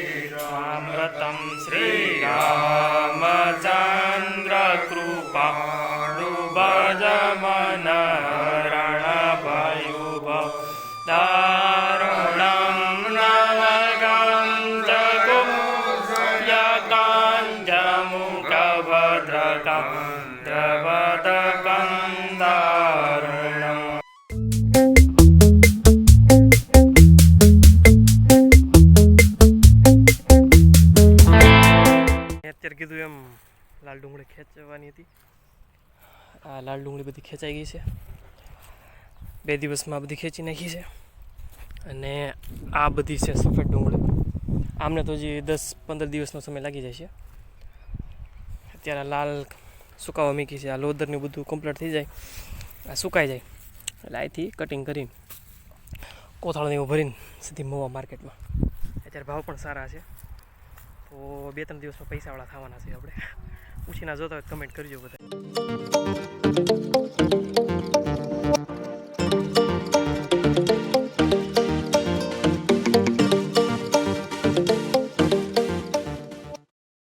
कृष्णामृतं श्रीरामचन्द्र कृपाणु भजमन रणभयुभ दारुणं नवगं जगुयकाञ्जमुखभद्रकं द्रवदकं दारुणम्। અત્યારે કીધું એમ લાલ ડુંગળી ખેંચવાની હતી. આ લાલ ડુંગળી બધી ખેંચાઈ ગઈ છે, 2 દિવસમાં બધી ખેંચી નાખી છે. અને આ બધી છે સફેદ ડુંગળી. આમને તો હજી 10-15 દિવસનો સમય લાગી જાય છે. અત્યારે લાલ સુકાવા મૂકી છે. આ લોદરને બધું કમ્પ્લીટ થઈ જાય, આ સુકાઈ જાય એટલે અહીંથી કટિંગ કરીને કોથળાને એવું ભરીને સીધી મવા માર્કેટમાં. અત્યારે ભાવ પણ સારા છે, તો 2-3 દિવસમાં પૈસાવાળા થવાના છે આપણે. પૂછીના જોતા હોય કમેન્ટ કરજો બધા.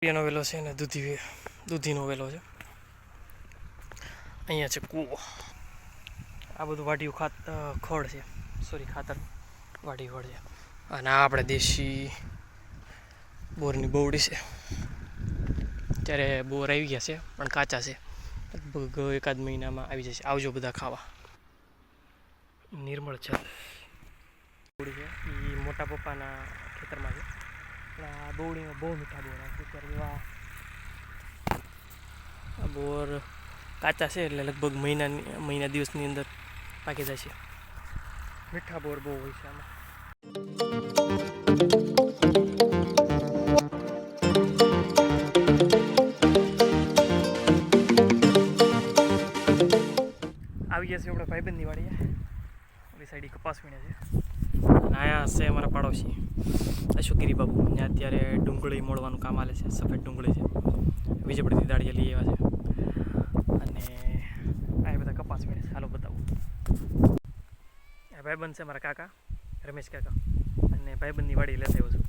એનો વેલો છે ને દૂધીનો વેલો છે. અહીંયા છે કૂવો. આ બધું વાઢિયું ખોળ છે, ખાતર વાઢી ખોળ છે. અને આ આપણે દેશી બોરની બોવડી છે. અત્યારે બોર આવી ગયા છે પણ કાચા છે, લગભગ 1-2 મહિનામાં આવી જશે. આવજો બધા ખાવા. નિર્મળ છે બોવડી છે, એ મોટા પપ્પાના ખેતરમાં છે. આ બોવડીમાં બહુ મીઠા બોર આવે છે. અત્યારે આ બોર કાચા છે એટલે લગભગ મહિના દિવસની અંદર પાકી જાય છે. મીઠા બોર બહુ હોય છે આમાં. આવી ગયા છે આપણે ભાઈબંધની વાડીએ. ઓલી સાઈડ કપાસ વીણે છે. અને અહીંયા છે અમારા પાડોશી અશોકગીરી બાબુ. ત્યાં અત્યારે ડુંગળી મોડવાનું કામ હાલે છે. સફેદ ડુંગળી છે, વીજળીથી દાળીએ લઈ આવ્યા છે. અને આ બધા કપાસ વીણે છે. હાલો બતાવું. આ ભાઈબંધ છે મારા કાકા, રમેશ કાકા. અને ભાઈબંધની વાડી લેતા આવ્યો છું.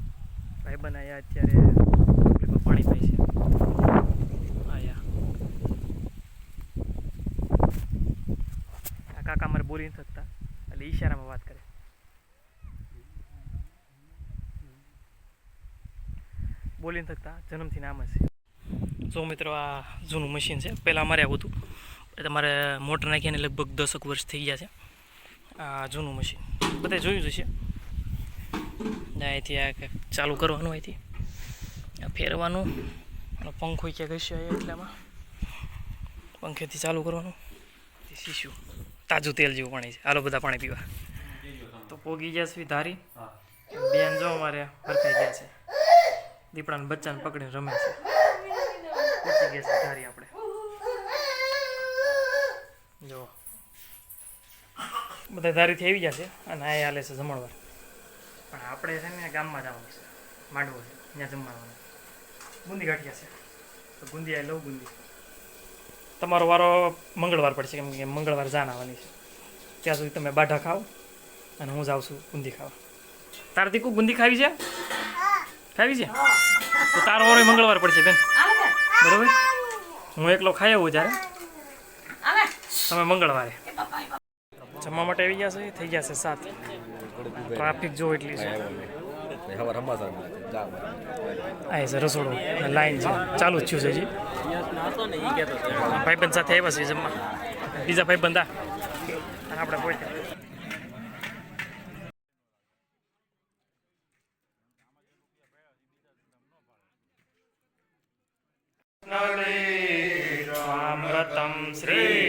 ભાઈબંધ અહીંયા અત્યારે ડુંગળીમાં પાણી પાય છે. કાકા મારે બોલી નથી શકતા એટલે ઈશારામાં વાત કરે. બોલી નથી શકતા, જન્મથી નામ જ છે. જો મિત્રો, આ જૂનું મશીન છે. પહેલાં અમારે આવું હતું, તમારે મોટર નાખીને લગભગ 10 વર્ષ થઈ ગયા છે. આ જૂનું મશીન બધા જોયું જ છે. અહીંથી આ ચાલુ કરવાનું, અહીંથી આ ફેરવાનું, પંખો ક્યાંક હશે એટલામાં પંખેથી ચાલુ કરવાનું. શીશું તાજું તેલ જેવું પાણી છે. હાલો બધા પાણી પીવા. તો પોગી ગયા છે ધારી. બેન જો અમારે ફરકાઈ ગયા છે, દીપડાને બચ્ચાને પકડીને રમે છે. પહોંચી ગયા છે ધારી આપણે. જો બધા ધારીથી આવી ગયા છે અને આ હાલે છે જમણવાર. પણ આપણે છે ને ગામમાં જવાનું છે, માંડવો છે, ત્યાં જમવાનું. બુંદી ગાંઠિયા છે, તો બુંદી આ લઉં બુંદી. તમારો વારો મંગળવાર પડશે, કેમ કે મંગળવાર જાન આવવાની છે. ત્યાં સુધી તમે બાઢા ખાઓ અને હું જાઉં છું બુંદી ખાવા. તારે દીકુ બુંદી ખાવી છે? ખાવી છે તો તારો વારો મંગળવાર પડશે બેન, બરોબર? હું એકલો ખાઈ આવું જ્યારે, તમે મંગળવારે. જમવા માટે આવી ગયા છે. થઈ ગયા છે 7. ટ્રાફિક જો એટલી છે. આ છે રસોડું, લાઈન છે, ચાલુ જ થયું છે હજી. ભાઈબંધ સાથે આવ્યા છે જમવા. બીજા ભાઈબંધ અને આપણે પોતે. અમૃતમ શ્રી